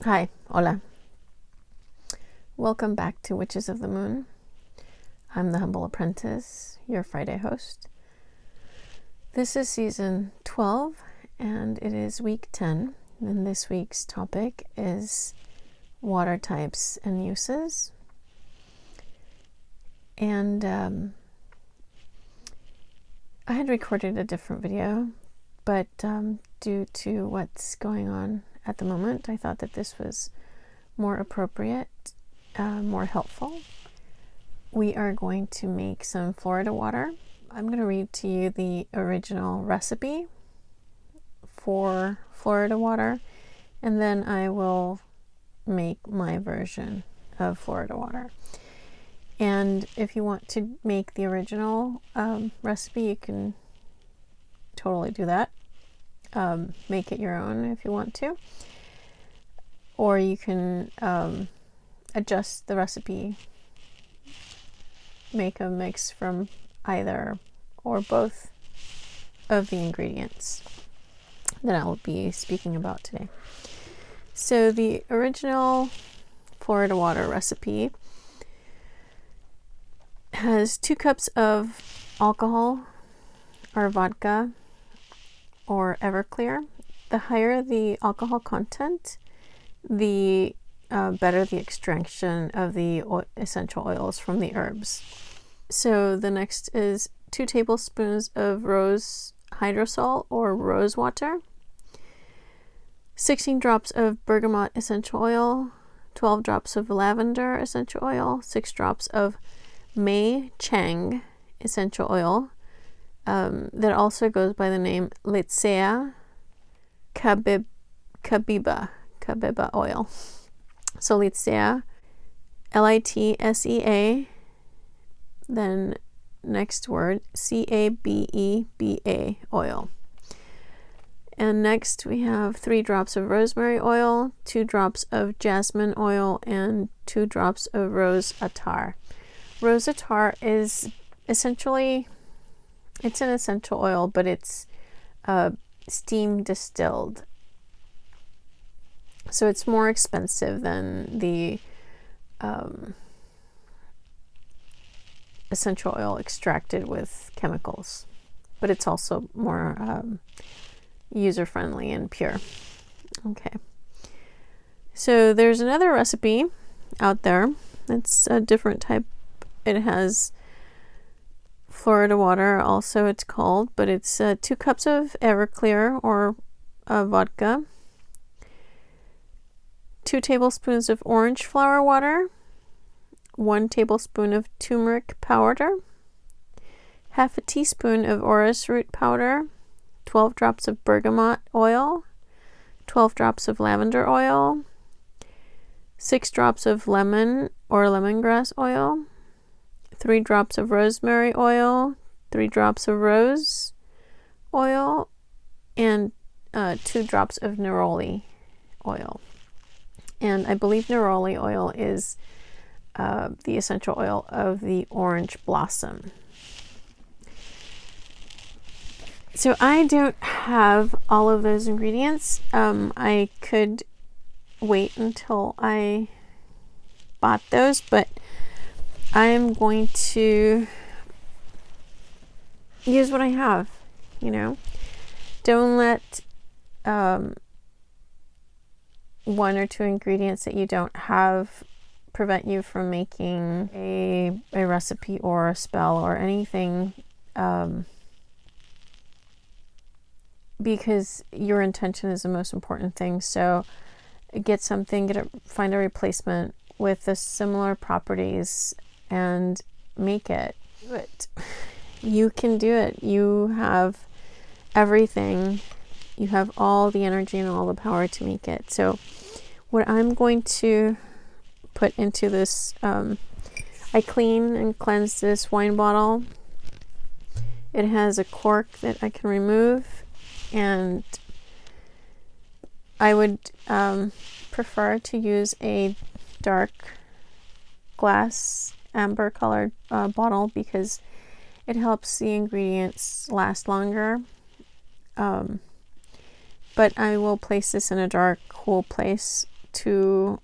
Hi, hola. Welcome back to Witches of the Moon. I'm the Humble Apprentice, your Friday host. This is season 12, and it is week 10. And this week's topic is water types and uses. And I had recorded a different video, but due to what's going on at the moment, I thought that this was more appropriate, more helpful. We are going to make some Florida water. I'm going to read to you the original recipe for Florida water, and then I will make my version of Florida water. And if you want to make the original recipe, you can totally do that. Make it your own if you want to. Or you can adjust the recipe, make a mix from either or both of the ingredients that I'll be speaking about today. So the original Florida water recipe has 2 cups of alcohol or vodka or Everclear. The higher the alcohol content, the better the extraction of the essential oils from the herbs. So the next is 2 tablespoons of rose hydrosol or rose water, 16 drops of bergamot essential oil, 12 drops of lavender essential oil, 6 drops of Mei Chang essential oil that also goes by the name Litsea Kabiba oil. So Litsea, Litsea, then next word, Cabeba oil. And next we have 3 drops of rosemary oil, 2 drops of jasmine oil, and 2 drops of rose attar. Rose attar is essentially, it's an essential oil, but it's steam distilled. So it's more expensive than the essential oil extracted with chemicals, but it's also more user-friendly and pure. Okay. So there's another recipe out there. It's a different type. It has Florida water, also it's called, but it's 2 cups of Everclear or vodka, 2 tablespoons of orange flower water, 1 tablespoon of turmeric powder, half a teaspoon of orris root powder, 12 drops of bergamot oil, 12 drops of lavender oil, 6 drops of lemon or lemongrass oil, 3 drops of rosemary oil, 3 drops of rose oil, and 2 drops of neroli oil. And I believe neroli oil is the essential oil of the orange blossom. So I don't have all of those ingredients. I could wait until I bought those, but I'm going to use what I have, you know. Don't let 1 or 2 ingredients that you don't have prevent you from making a recipe or a spell or anything, because your intention is the most important thing. So get something, find a replacement with the similar properties and make it. But you can do it. You have everything. You have all the energy and all the power to make it. So what I'm going to put into this, I clean and cleanse this wine bottle. It has a cork that I can remove, and I would prefer to use a dark glass amber colored bottle because it helps the ingredients last longer. But I will place this in a dark, cool place to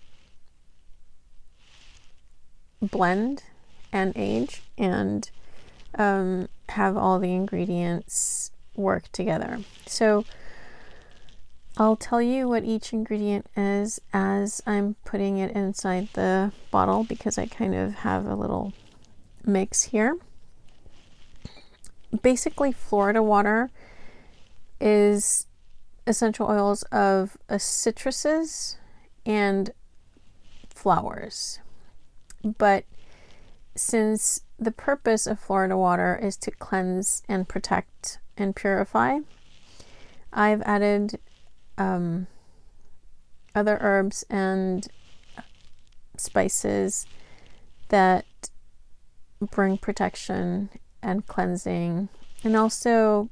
blend and age and have all the ingredients work together. So I'll tell you what each ingredient is as I'm putting it inside the bottle, because I kind of have a little mix here. Basically, Florida water is essential oils of citruses and flowers. But since the purpose of Florida water is to cleanse and protect and purify, I've added other herbs and spices that bring protection and cleansing, and also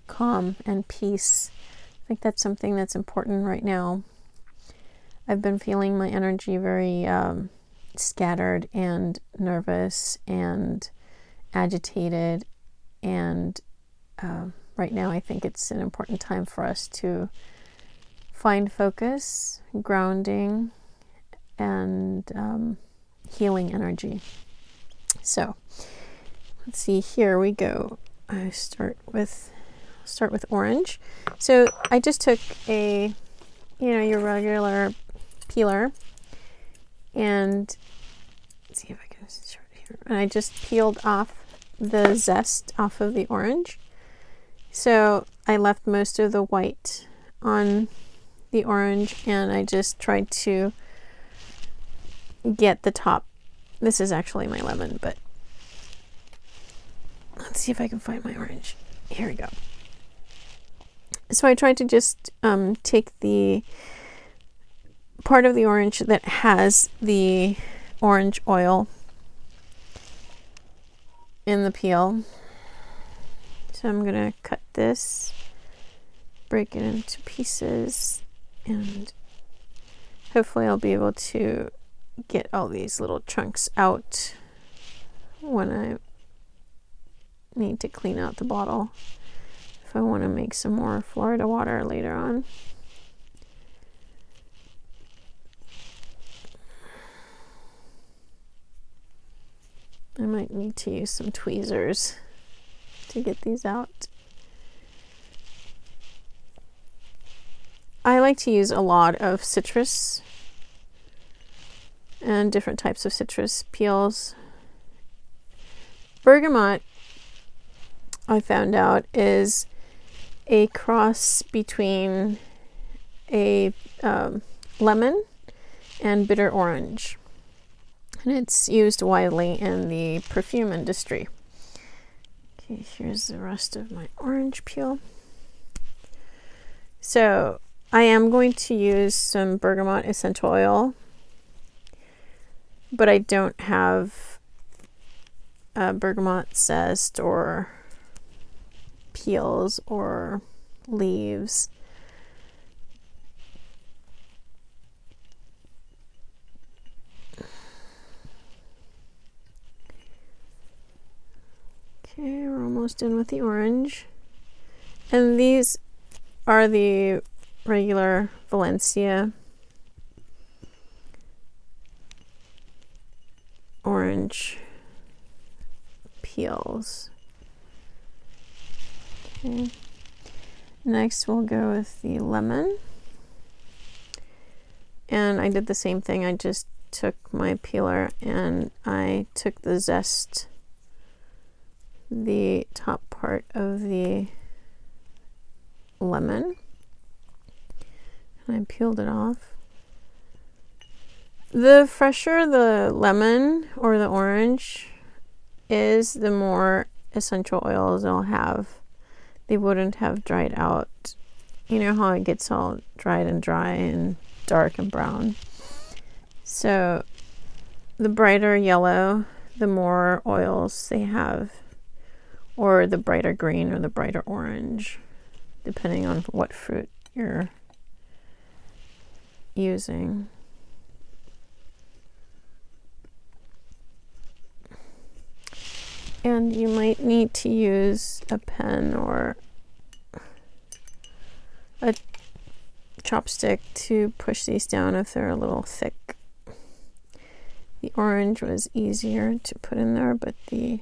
calm and peace. I think that's something that's important right now. I've been feeling my energy very scattered and nervous and agitated, and right now I think it's an important time for us to find focus, grounding, and healing energy. So let's see, here we go. I start with orange. So I just took a, your regular peeler, and let's see if I can show it here. And I just peeled off the zest off of the orange. So I left most of the white on the orange, and I just tried to get the top. This is actually my lemon, but let's see if I can find my orange. Here we go. So I tried to just take the part of the orange that has the orange oil in the peel. So I'm going to cut this, break it into pieces, and hopefully I'll be able to get all these little chunks out when I need to clean out the bottle if I want to make some more Florida water later on. I might need to use some tweezers to get these out. I like to use a lot of citrus and different types of citrus peels. Bergamot, I found out, is a cross between a lemon and bitter orange, and it's used widely in the perfume industry. Okay, here's the rest of my orange peel. So I am going to use some bergamot essential oil, but I don't have bergamot zest or peels or leaves. Okay, we're almost done with the orange. And these are the regular Valencia orange peels. Okay. Next we'll go with the lemon. And I did the same thing. I just took my peeler and I took the zest, the top part of the lemon, and I peeled it off. The fresher the lemon or the orange is, the more essential oils they'll have. They wouldn't have dried out. You know how it gets all dried and dry and dark and brown. So the brighter yellow, the more oils they have, or the brighter green or the brighter orange, depending on what fruit you're using. And you might need to use a pen or a chopstick to push these down if they're a little thick. The orange was easier to put in there, but the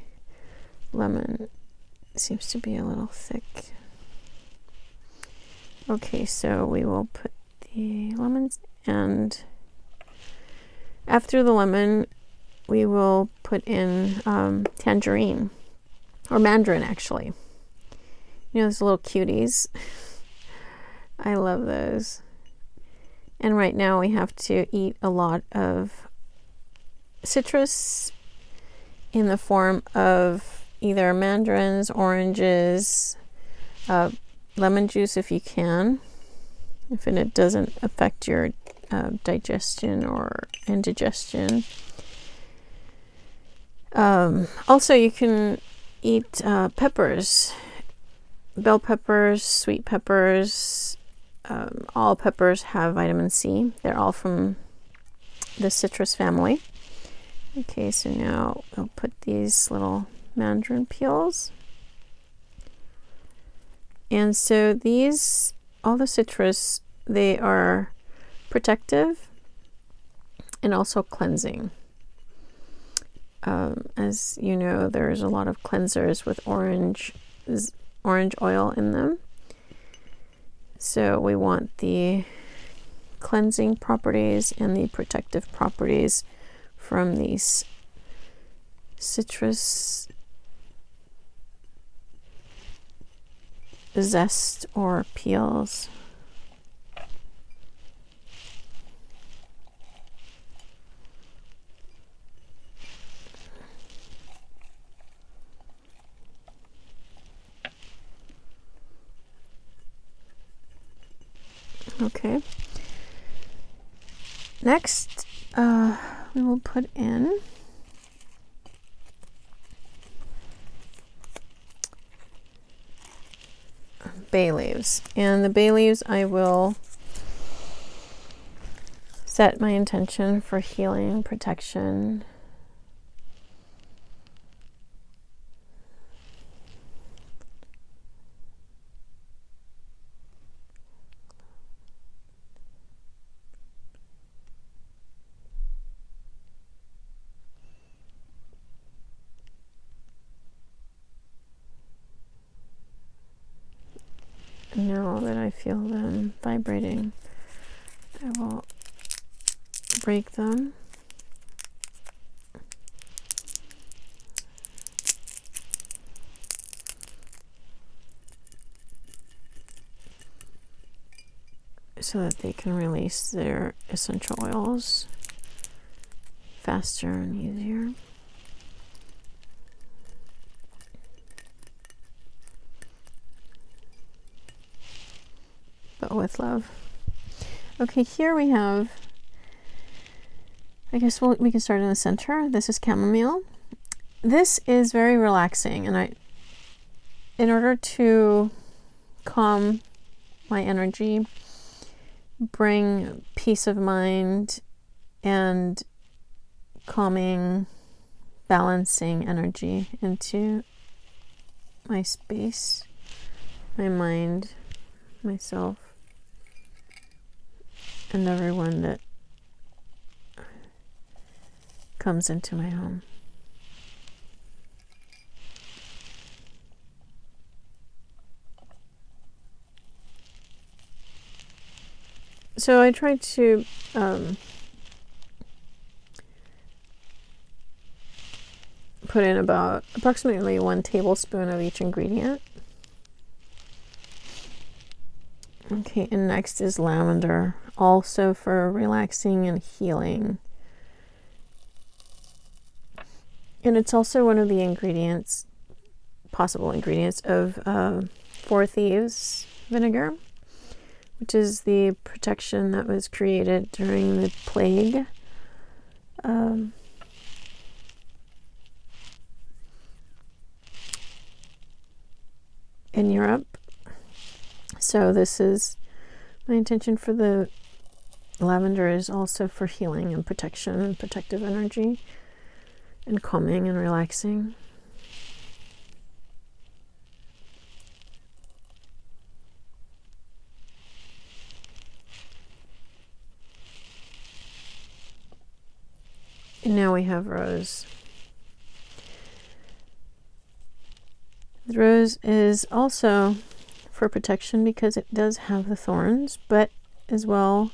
lemon seems to be a little thick. Okay, so we will put the lemons, and after the lemon, we will put in tangerine, or mandarin actually. You know, those little cuties. I love those. And right now we have to eat a lot of citrus in the form of either mandarins, oranges, lemon juice if you can, if it doesn't affect your digestion or indigestion. Also, you can eat peppers, bell peppers, sweet peppers. All peppers have vitamin C. They're all from the citrus family. Okay, so now I'll put these little mandarin peels. And so these, all the citrus, they are protective and also cleansing. As you know, there's a lot of cleansers with orange oil in them. So we want the cleansing properties and the protective properties from these citrus zest or peels. Okay. Next, we will put in bay leaves. And the bay leaves, I will set my intention for healing, protection. Now that I feel them vibrating, I will break them. So that they can release their essential oils faster and easier. But with love. Okay, here we have, I guess we can start in the center. This is chamomile. This is very relaxing, and in order to calm my energy, bring peace of mind and calming, balancing energy into my space, my mind, myself, and everyone that comes into my home. So I try to put in about approximately 1 tablespoon of each ingredient. Okay, and next is lavender, also for relaxing and healing. And it's also one of the ingredients, possible ingredients of 4 Thieves vinegar, which is the protection that was created during the plague. In Europe. So this is my intention for the lavender, is also for healing and protection and protective energy and calming and relaxing. And now we have rose. The rose is also for protection because it does have the thorns, but as well,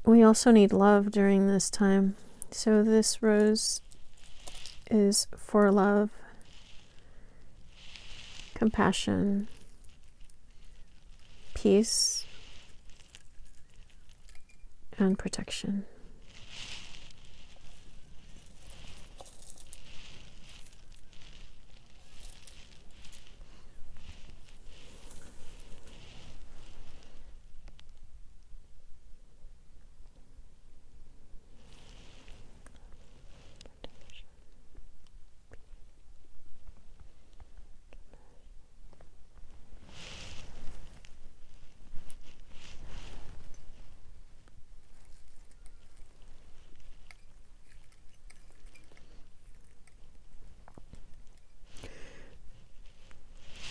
we also need love during this time. So this rose is for love, compassion, peace, and protection.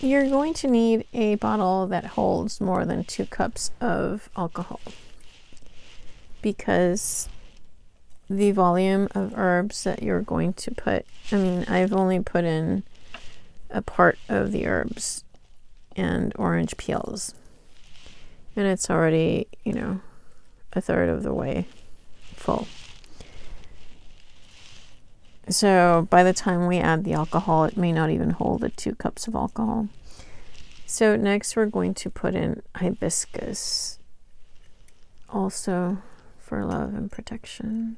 You're going to need a bottle that holds more than 2 cups of alcohol because the volume of herbs that you're going to put, I mean, I've only put in a part of the herbs and orange peels, and it's already, you know, a third of the way full. So by the time we add the alcohol, it may not even hold the 2 cups of alcohol. So next we're going to put in hibiscus, also for love and protection.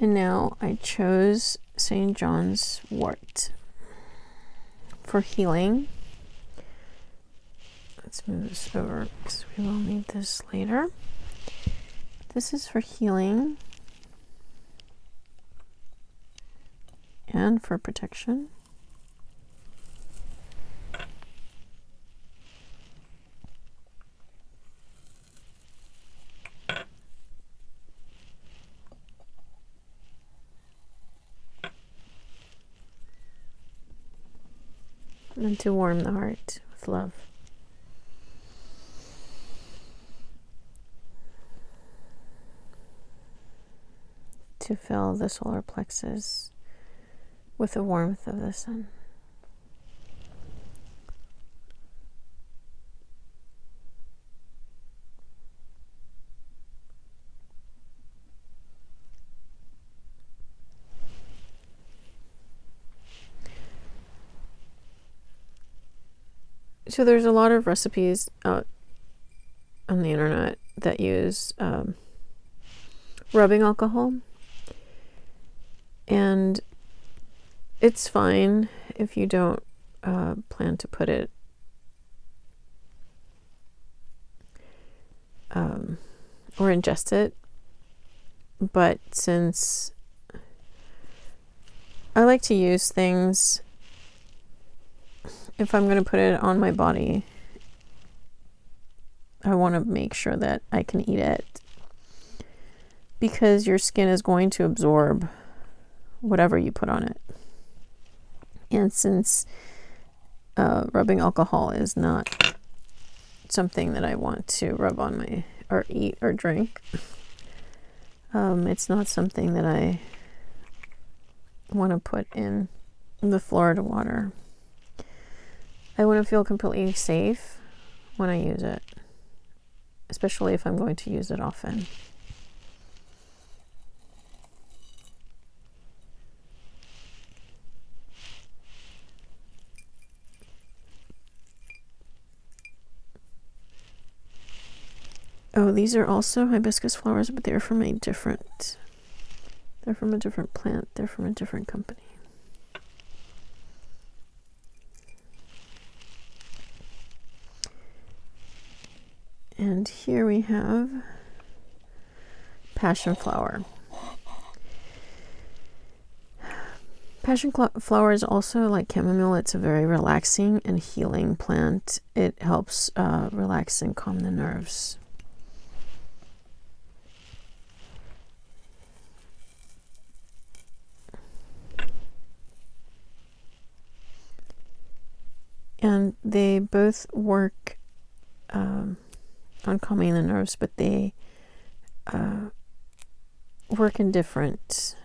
And now I chose St. John's wort for healing. Let's move this over because we will need this later. This is for healing and for protection. And to warm the heart with love. To fill the solar plexus with the warmth of the sun. So there's a lot of recipes out on the internet that use rubbing alcohol, and it's fine if you don't plan to put it or ingest it, but since I like to use things, if I'm going to put it on my body, I want to make sure that I can eat it, because your skin is going to absorb whatever you put on it. And since rubbing alcohol is not something that I want to rub on my, or eat or drink, it's not something that I want to put in the Florida water. I want to feel completely safe when I use it, especially if I'm going to use it often. Oh, these are also hibiscus flowers, but they're from a different plant. They're from a different company. And here we have passion flower. Passion flower is also like chamomile. It's a very relaxing and healing plant. It helps relax and calm the nerves. And they both work on calming the nerves, but they work in different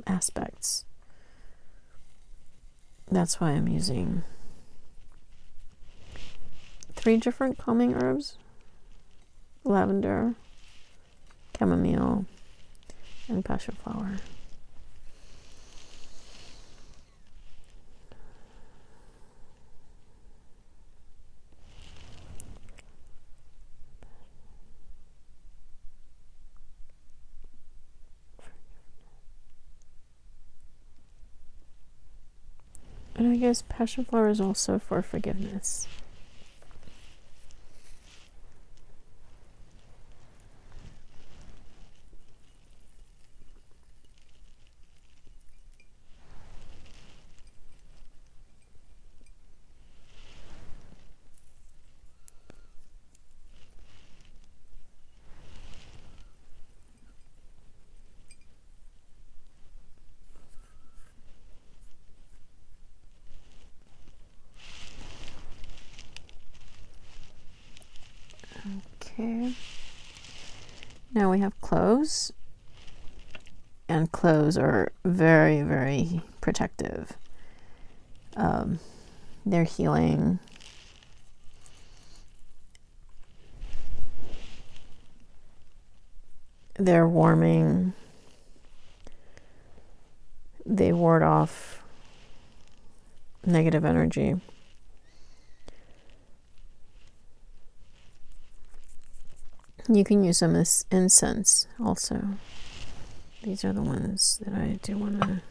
aspects. That's why I'm using 3 different calming herbs: lavender, chamomile, and passion flower. And I guess passion flower is also for forgiveness. Okay. Now we have cloves. And cloves are very, very protective. They're healing. They're warming. They ward off negative energy. You can use them as incense also. These are the ones that I do want to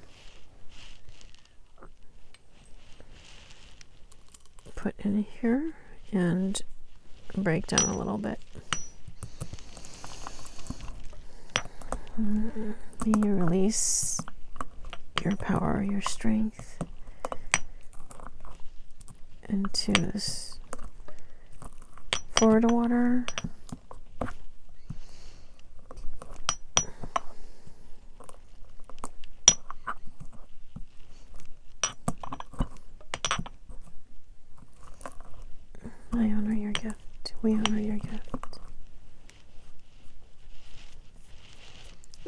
put in here and break down a little bit. May you release your power, your strength into this Florida water. I honor your gift. We honor your gift.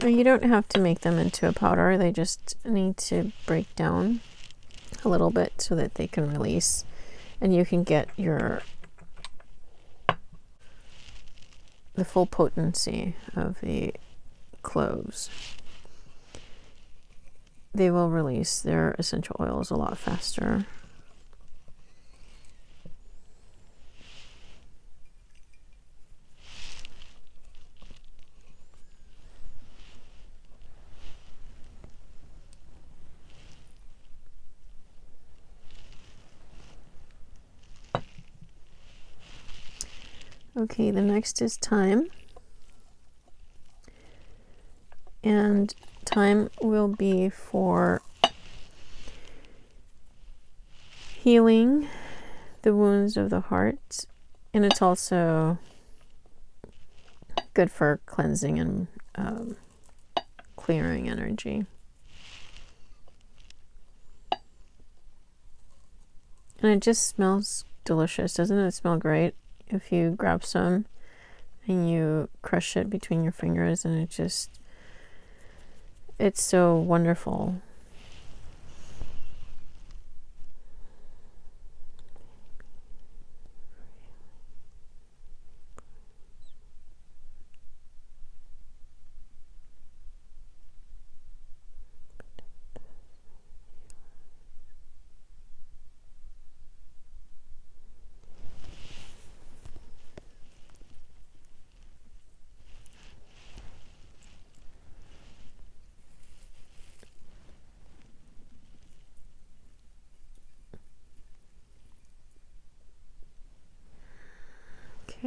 You don't have to make them into a powder. They just need to break down a little bit so that they can release. And you can get the full potency of the cloves. They will release their essential oils a lot faster. Okay, the next is thyme. And thyme will be for healing the wounds of the heart. And it's also good for cleansing and clearing energy. And it just smells delicious. Doesn't it smell great? If you grab some and you crush it between your fingers, and it's so wonderful.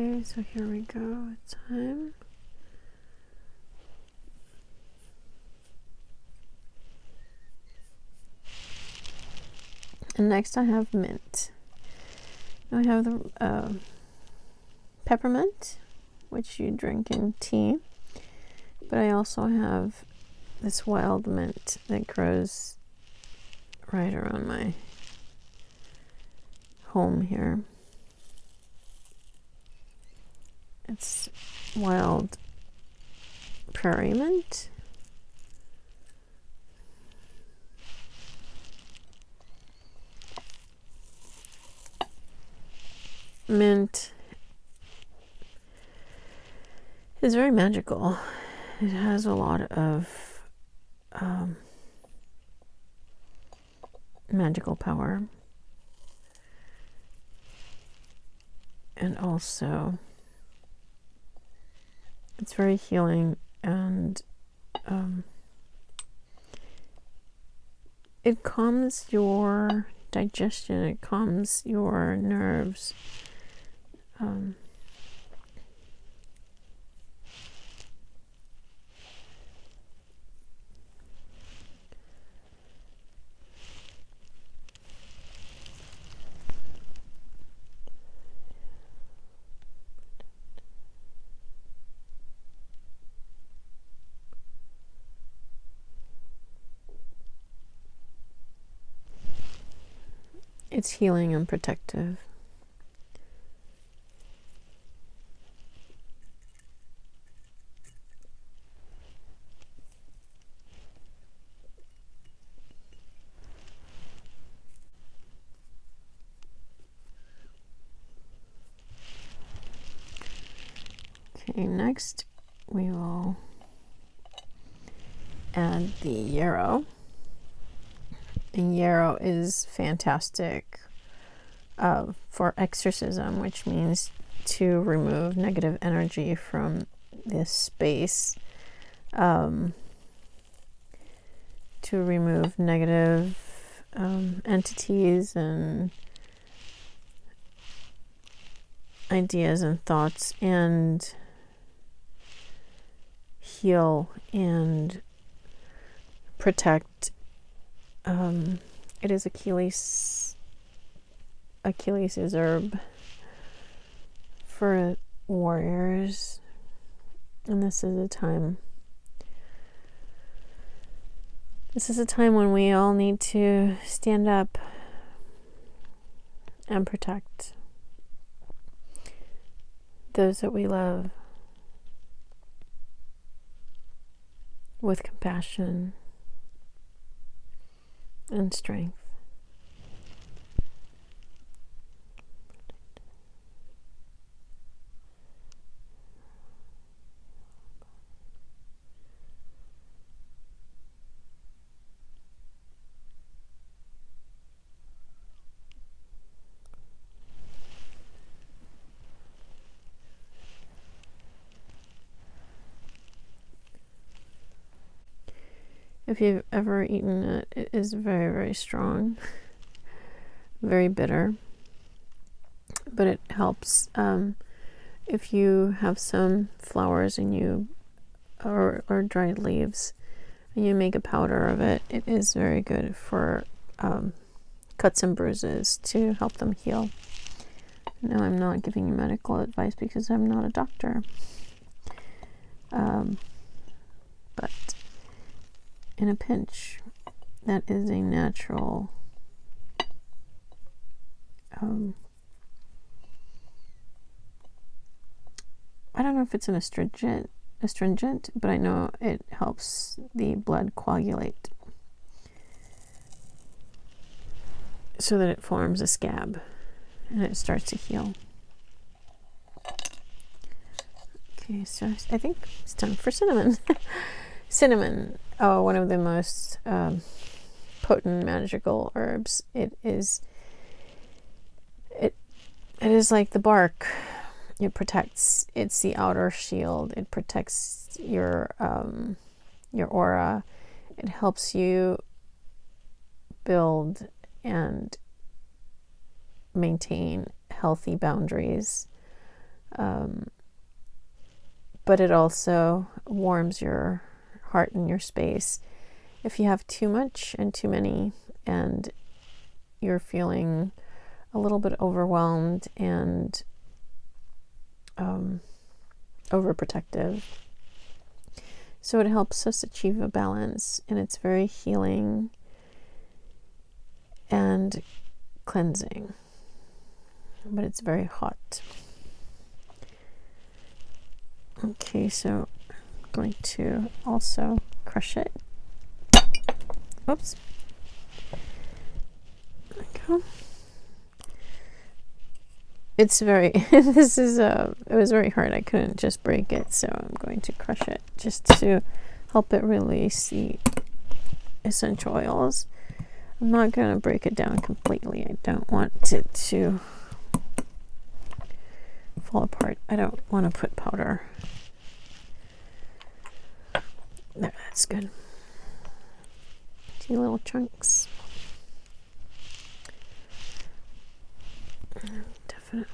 Okay, so here we go. Time. And next I have mint. I have the peppermint, which you drink in tea, but I also have this wild mint that grows right around my home here. It's wild prairie mint. Mint is very magical. It has a lot of magical power, and also it's very healing, and it calms your digestion, it calms your nerves. It's healing and protective. Okay, next we will add the yarrow. And yarrow is fantastic for exorcism, which means to remove negative energy from this space, to remove negative entities and ideas and thoughts, and heal and protect. It is Achilles' herb for warriors, and this is a time when we all need to stand up and protect those that we love with compassion and strength. If you've ever eaten it, it is very, very strong, very bitter, but it helps. If you have some flowers and you or dried leaves and you make a powder of it, it is very good for cuts and bruises to help them heal. Now, I'm not giving you medical advice because I'm not a doctor, but in a pinch, that is a natural I don't know if it's an astringent, but I know it helps the blood coagulate so that it forms a scab and it starts to heal. Okay, so I think it's time for cinnamon. Cinnamon, one of the most potent magical herbs. It is like the bark. It protects. It's the outer shield. It protects your aura. It helps you build and maintain healthy boundaries. but it also warms your heart and your space. If you have too much and too many, and you're feeling a little bit overwhelmed and overprotective. So it helps us achieve a balance, and it's very healing and cleansing, but it's very hot. Okay, so I'm going to also crush it. Oops. There we go. It's very, it was very hard. I couldn't just break it, so I'm going to crush it just to help it release the essential oils. I'm not going to break it down completely. I don't want it to fall apart. I don't want to put powder. There, that's good. 2 little chunks. Definitely.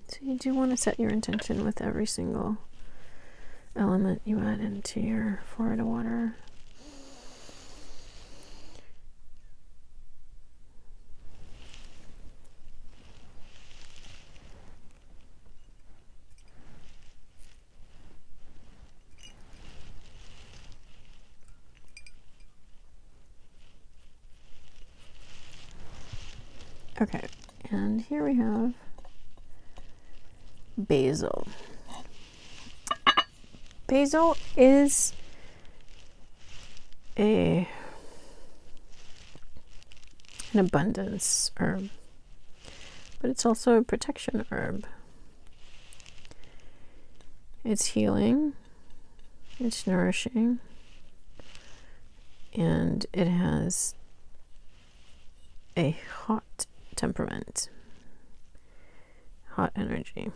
So you do want to set your intention with every single element you add into your Florida water. Okay, and here we have basil. Basil is an abundance herb, but it's also a protection herb. It's healing, it's nourishing, and it has a hot temperament, hot energy.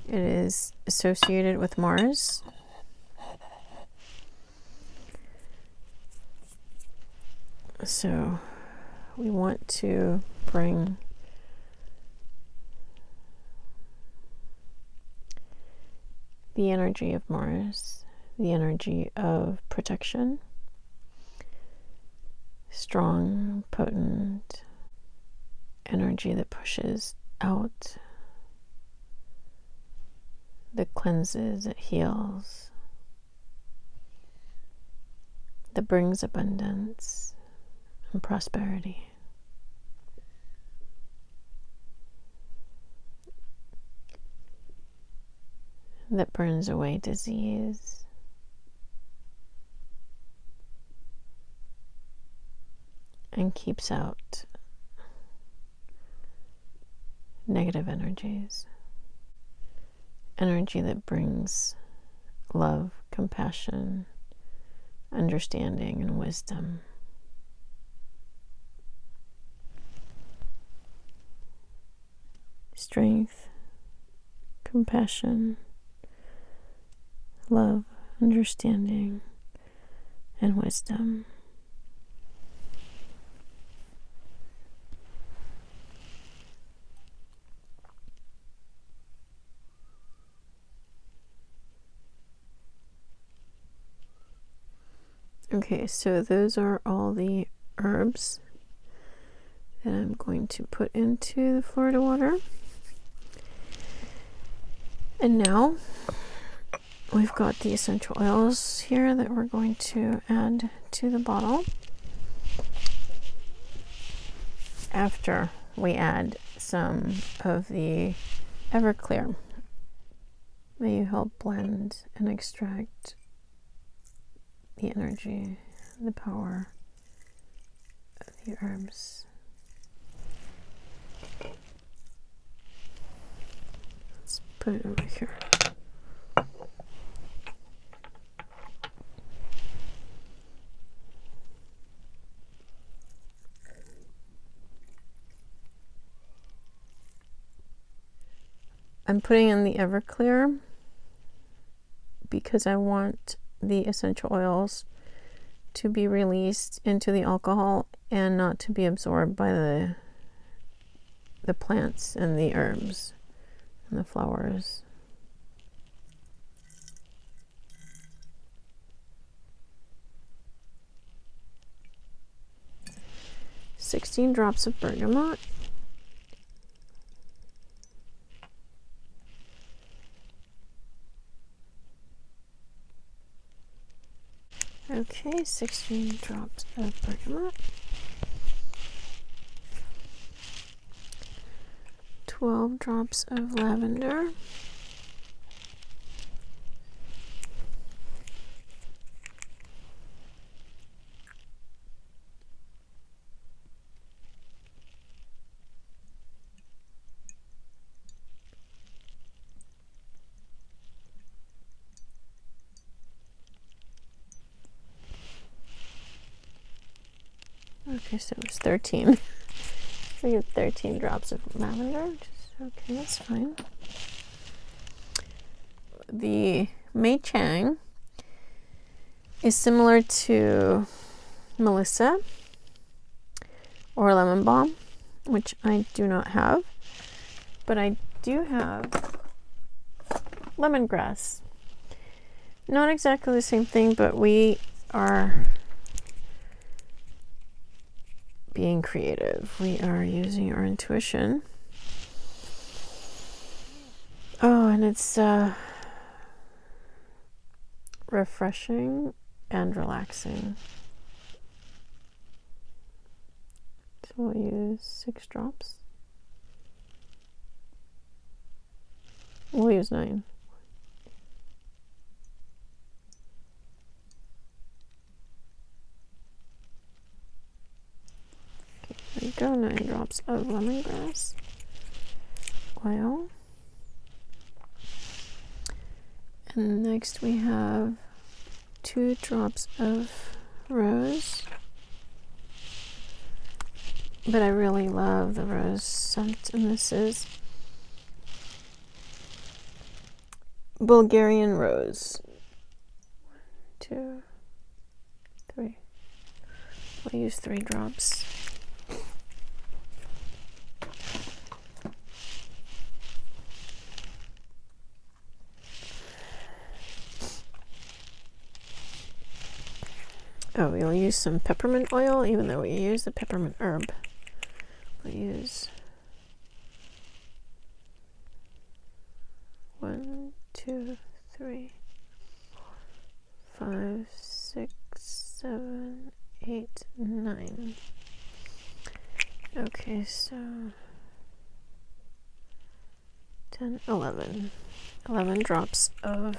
It is associated with Mars. So we want to bring the energy of Mars, the energy of protection, strong, potent energy that pushes out, that cleanses, that heals, that brings abundance and prosperity. That burns away disease. And keeps out negative energies. Energy that brings love, compassion, understanding, and wisdom. Strength, compassion, love, understanding, and wisdom. Okay, so those are all the herbs that I'm going to put into the Florida water. And now we've got the essential oils here that we're going to add to the bottle after we add some of the Everclear. May you help blend and extract the energy, the power of the herbs. Let's put it over here. I'm putting in the Everclear because I want the essential oils to be released into the alcohol and not to be absorbed by the plants and the herbs and the flowers. "16 drops of bergamot. Okay, 16 drops of bergamot. 12 drops of lavender. Okay, so it was 13. We get 13 drops of lavender. Okay, that's fine. The Mei Chang is similar to Melissa or lemon balm, which I do not have, but I do have lemongrass. Not exactly the same thing, but we are being creative. We are using our intuition. Oh, and it's refreshing and relaxing. So we'll use 6 drops. We'll use 9. Okay, there you go, 9 drops of lemongrass oil. And next we have 2 drops of rose. But I really love the rose scent, and this is Bulgarian rose. 1, 2, 3. I'll use 3 drops. Oh, we'll use some peppermint oil, even though we use the peppermint herb. We'll use 1, 2, 3, 4, 5, 6, 7, 8, 9. Okay, so 10, 11. 11 drops of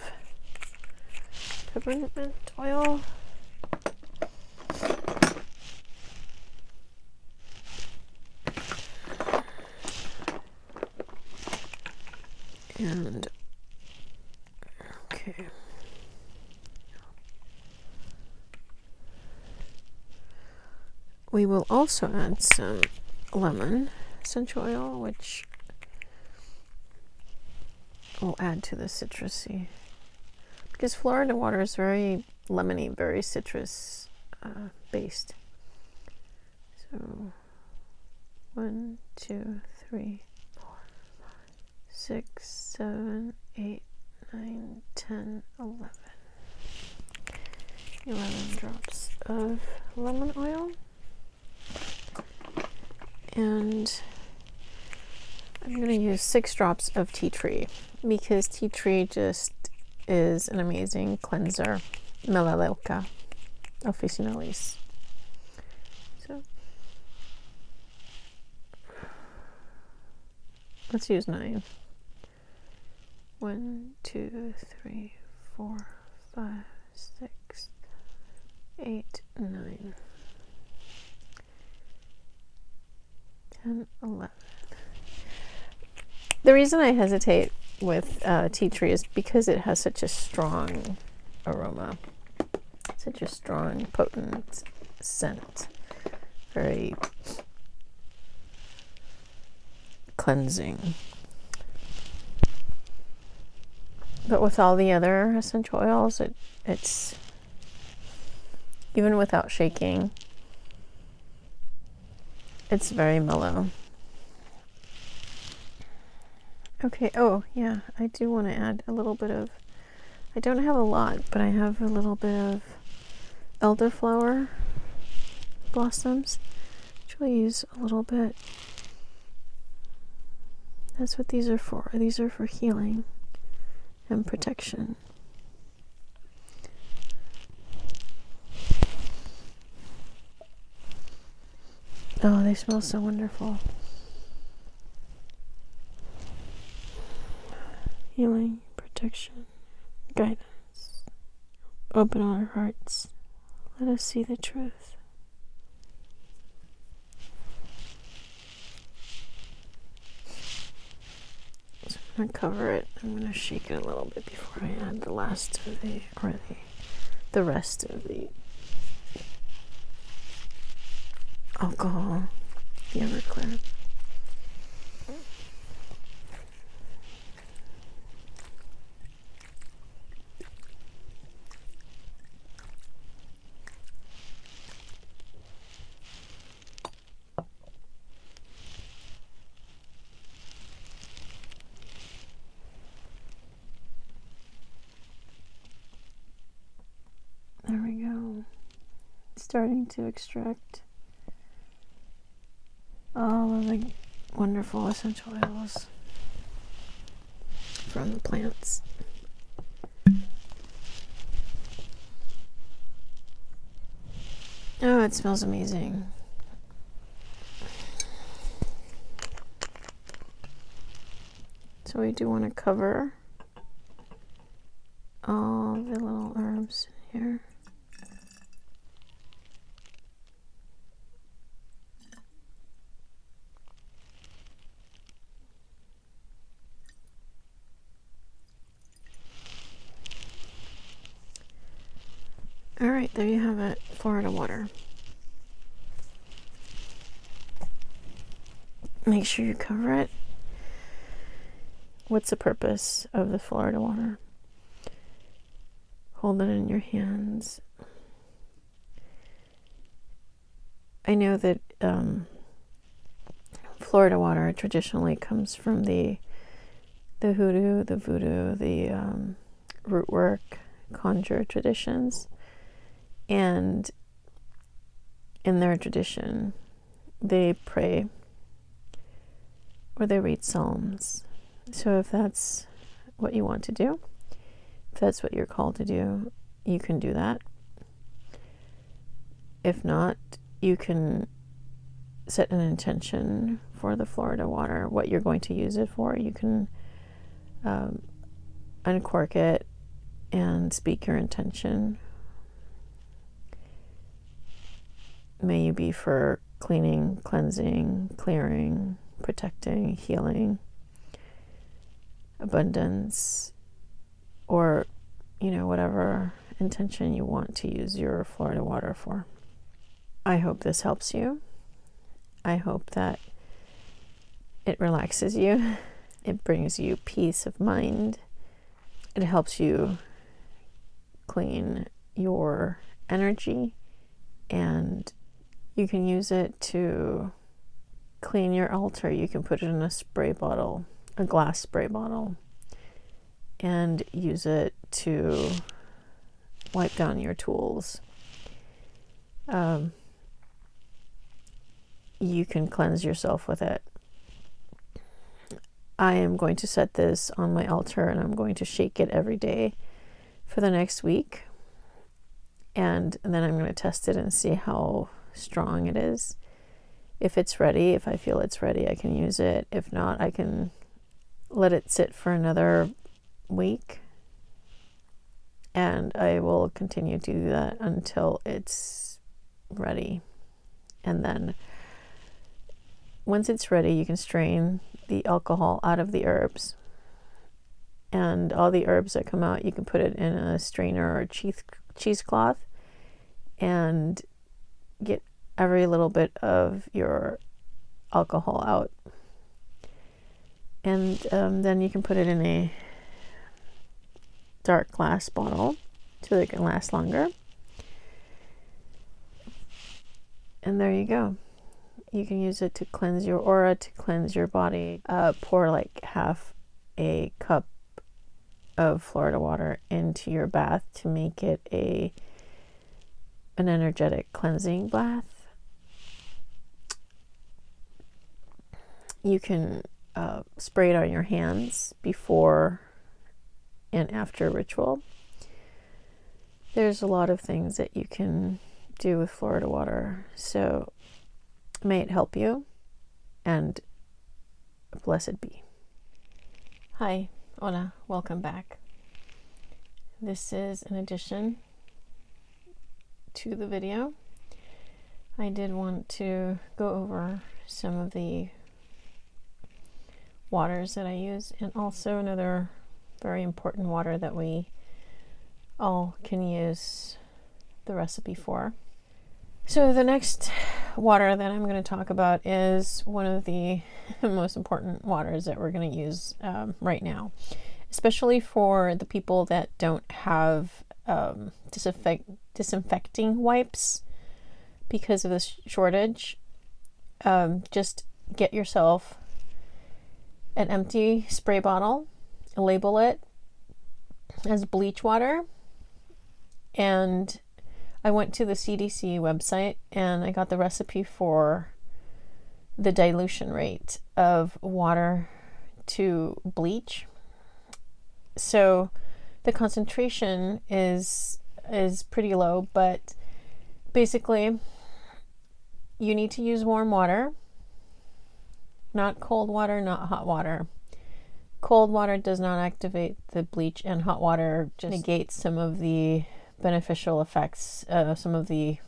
peppermint oil. And okay, we will also add some lemon essential oil, which will add to the citrusy, because Florida water is very lemony, very citrus based. So 1, 2, 3, 4, 5, 6, 7, 8, 9, 10, 11. 11 drops of lemon oil. And I'm going to use 6 drops of tea tree, because tea tree just is an amazing cleanser. Melaleuca officinalis. So let's use 9. 1, 2, 3, 4, 5, 6, 8, 9, 10, 11. The reason I hesitate with tea tree is because it has such a strong aroma, such a strong, potent scent, very cleansing. But with all the other essential oils, it's even without shaking, It's very mellow. Okay, oh yeah, I do want to add a little bit of, I don't have a lot, but I have a little bit of elderflower blossoms, which we'll use a little bit. That's what these are for. These are for healing and protection. Oh, they smell so wonderful. Healing, protection, guidance. Open our hearts. Let us see the truth. So I'm going to cover it. I'm going to shake it a little bit before I add the rest of the alcohol, the Everclear. There we go. Starting to extract all of the wonderful essential oils from the plants. Oh, it smells amazing. So we do want to cover all the little herbs here. All right, there you have it, Florida water. Make sure you cover it. What's the purpose of the Florida water? Hold it in your hands. I know that Florida water traditionally comes from the hoodoo, the voodoo, the root work, conjure traditions. And in their tradition, they pray or they read psalms. So if that's what you want to do, if that's what you're called to do, you can do that. If not, you can set an intention for the Florida water, what you're going to use it for. You can uncork it and speak your intention. May you be for cleaning, cleansing, clearing, protecting, healing, abundance, or, whatever intention you want to use your Florida water for. I hope this helps you. I hope that it relaxes you. It brings you peace of mind. It helps you clean your energy, and you can use it to clean your altar. You can put it in a spray bottle, a glass spray bottle, and use it to wipe down your tools. You can cleanse yourself with it. I am going to set this on my altar, and I'm going to shake it every day for the next week. And then I'm going to test it and see how strong it is. If it's ready, if I feel it's ready, I can use it. If not, I can let it sit for another week, and I will continue to do that until it's ready. And then once it's ready, you can strain the alcohol out of the herbs, and all the herbs that come out, you can put it in a strainer or cheesecloth and get every little bit of your alcohol out. And then you can put it in a dark glass bottle so that it can last longer. And there you go. You can use it to cleanse your aura, to cleanse your body. Pour like half a cup of Florida water into your bath to make it an energetic cleansing bath. You can spray it on your hands before and after ritual. There's a lot of things that you can do with Florida water, so may it help you, and blessed be. Hi, hola, welcome back. This is an addition to the video. I did want to go over some of the waters that I use, and also another very important water that we all can use the recipe for. So the next water that I'm going to talk about is one of the most important waters that we're going to use right now, especially for the people that don't have disinfecting wipes because of the shortage. Just get yourself an empty spray bottle, label it as bleach water, and I went to the CDC website and I got the recipe for the dilution rate of water to bleach. So the concentration is pretty low, but basically you need to use warm water, not cold water, not hot water. Cold water does not activate the bleach, and hot water just negates some of the beneficial effects, some of the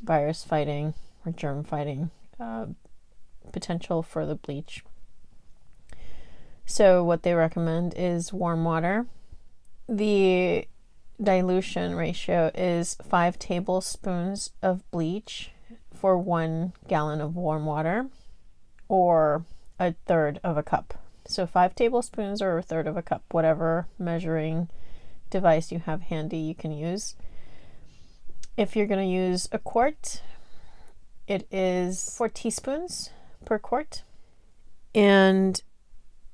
virus fighting or germ fighting potential for the bleach. So what they recommend is warm water. The dilution ratio is 5 tablespoons of bleach for 1 gallon of warm water, or a third of a cup. So 5 tablespoons or a third of a cup, whatever measuring device you have handy you can use. If you're going to use a quart, it is 4 teaspoons per quart. And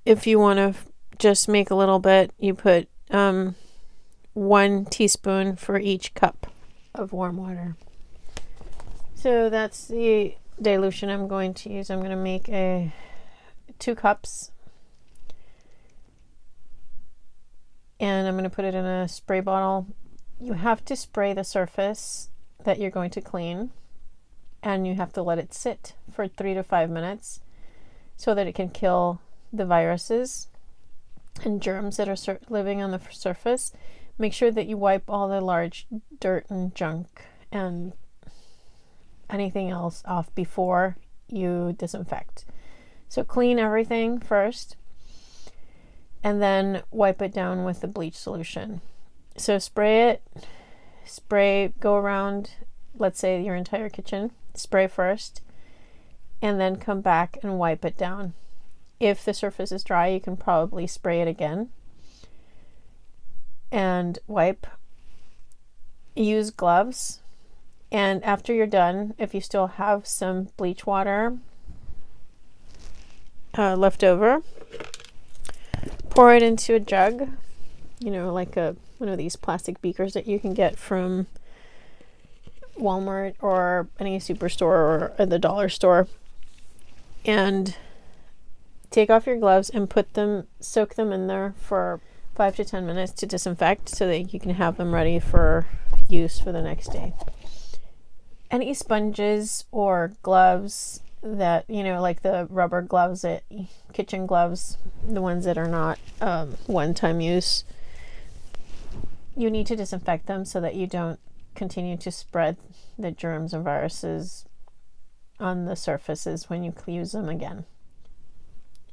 if you want to just make a little bit, you put 1 teaspoon for each cup of warm water. So that's the dilution I'm going to use. I'm going to make 2 cups, and I'm going to put it in a spray bottle. You have to spray the surface that you're going to clean, and you have to let it sit for 3 to 5 minutes so that it can kill the viruses and germs that are living on the surface. Make sure that you wipe all the large dirt and junk and anything else off before you disinfect. So clean everything first, and then wipe it down with the bleach solution. So go around, let's say your entire kitchen, spray first, and then come back and wipe it down. If the surface is dry, you can probably spray it again and wipe. Use gloves, and after you're done, if you still have some bleach water left over, pour it into a jug, like one of these plastic beakers that you can get from Walmart or any superstore or the dollar store, and take off your gloves and soak them in there for 5 to 10 minutes to disinfect so that you can have them ready for use for the next day. Any sponges or gloves that, like the rubber gloves, kitchen gloves, the ones that are not one-time use, you need to disinfect them so that you don't continue to spread the germs and viruses on the surfaces when you use them again.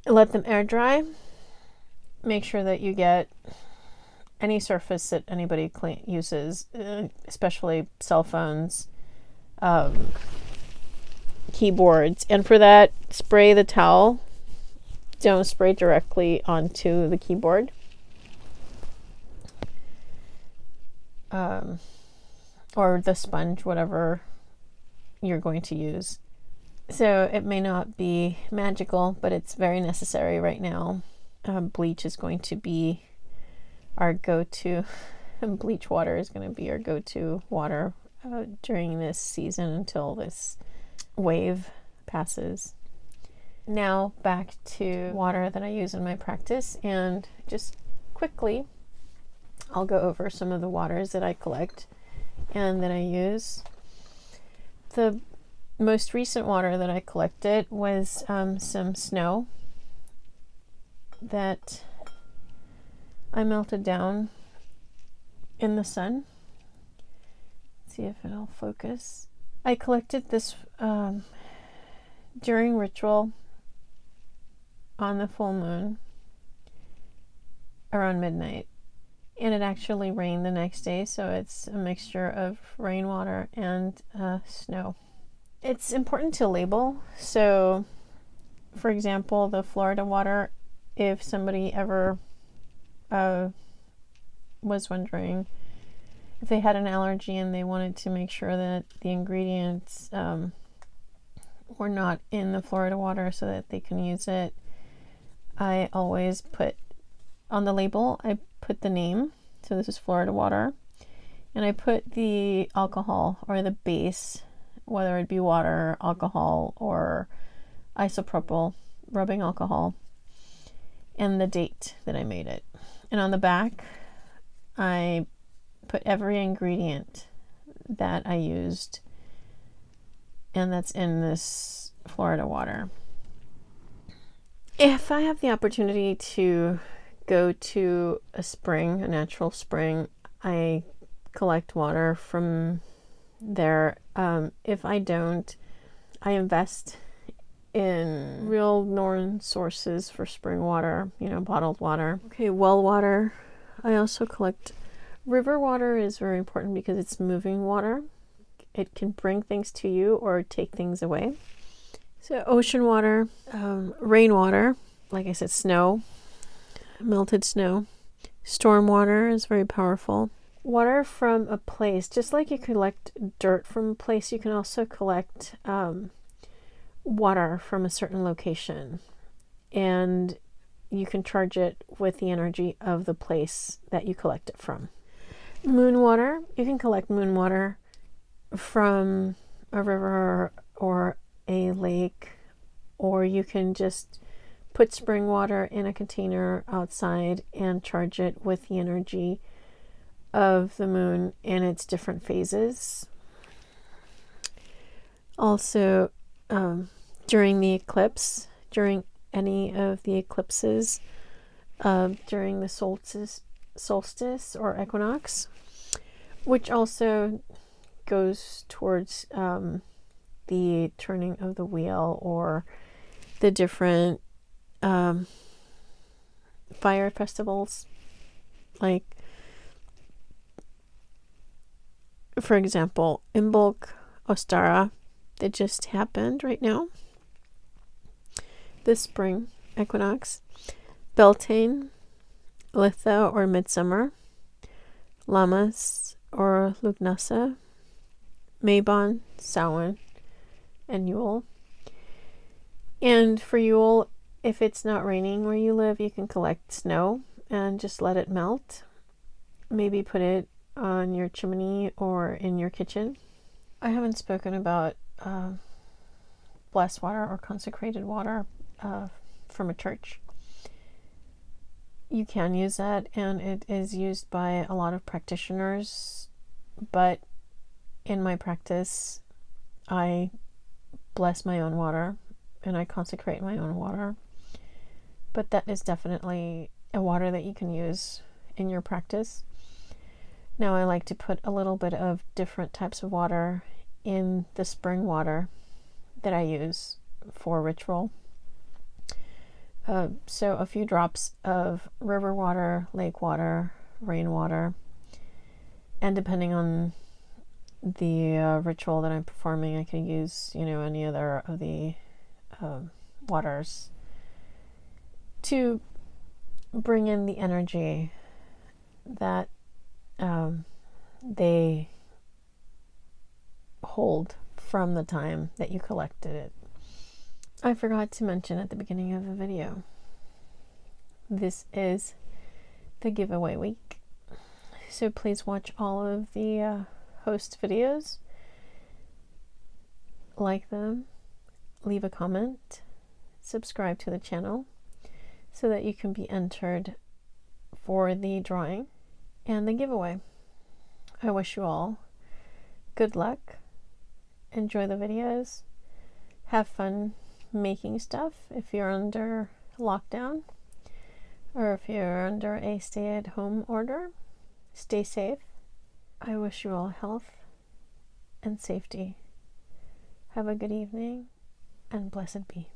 Let them air dry. Make sure that you get any surface that anybody uses, especially cell phones, keyboards, and for that, spray the towel. Don't spray directly onto the keyboard. Or the sponge, whatever you're going to use. So it may not be magical, but it's very necessary right now. Bleach is going to be our go-to. Bleach water is going to be our go-to water during this season until this wave passes. Now back to water that I use in my practice, and just quickly I'll go over some of the waters that I collect and that I use. The most recent water that I collected was some snow that I melted down in the sun. Let's see if it'll focus. I collected this during ritual on the full moon around midnight, and it actually rained the next day, so it's a mixture of rainwater and snow. It's important to label. So for example, the Florida water, if somebody ever was wondering if they had an allergy and they wanted to make sure that the ingredients were not in the Florida water so that they can use it, I always put on the label, I put the name, so this is Florida water, and I put the alcohol or the base, whether it be water, alcohol, or isopropyl rubbing alcohol, and the date that I made it. And on the back, I put every ingredient that I used, and that's in this Florida water. If I have the opportunity to go to a spring, a natural spring, I collect water from there. If I don't, I invest in real known sources for spring water, bottled water. Okay, well water. I also collect river water. Is very important because it's moving water. It can bring things to you or take things away. So ocean water, rainwater, like I said, snow, melted snow. Storm water is very powerful. Water from a place, just like you collect dirt from a place, you can also collect water from a certain location, and you can charge it with the energy of the place that you collect it from. Moon water, you can collect moon water from a river or a lake, or you can just put spring water in a container outside and charge it with the energy of the moon in its different phases. Also, during the eclipse, during any of the eclipses, during the solstice or equinox, which also goes towards the turning of the wheel or the different fire festivals, like for example Imbolc Ostara that just happened right now this spring equinox, Beltane, Litha or Midsummer, Lammas or Lugnasa, Mabon, Samhain, and Yule. And for Yule, if it's not raining where you live, you can collect snow and just let it melt. Maybe put it on your chimney or in your kitchen. I haven't spoken about blessed water or consecrated water from a church. You can use that, and it is used by a lot of practitioners, but in my practice, I bless my own water and I consecrate my own water. But that is definitely a water that you can use in your practice. Now I like to put a little bit of different types of water in the spring water that I use for ritual. So a few drops of river water, lake water, rainwater, and depending on the ritual that I'm performing, I can use, any other of the waters to bring in the energy that they hold from the time that you collected it. I forgot to mention at the beginning of the video, this is the giveaway week. So please watch all of the host videos, like them, leave a comment, subscribe to the channel so that you can be entered for the drawing and the giveaway. I wish you all good luck, enjoy the videos, have fun making stuff if you're under lockdown or if you're under a stay-at-home order. Stay safe. I wish you all health and safety. Have a good evening and blessed be.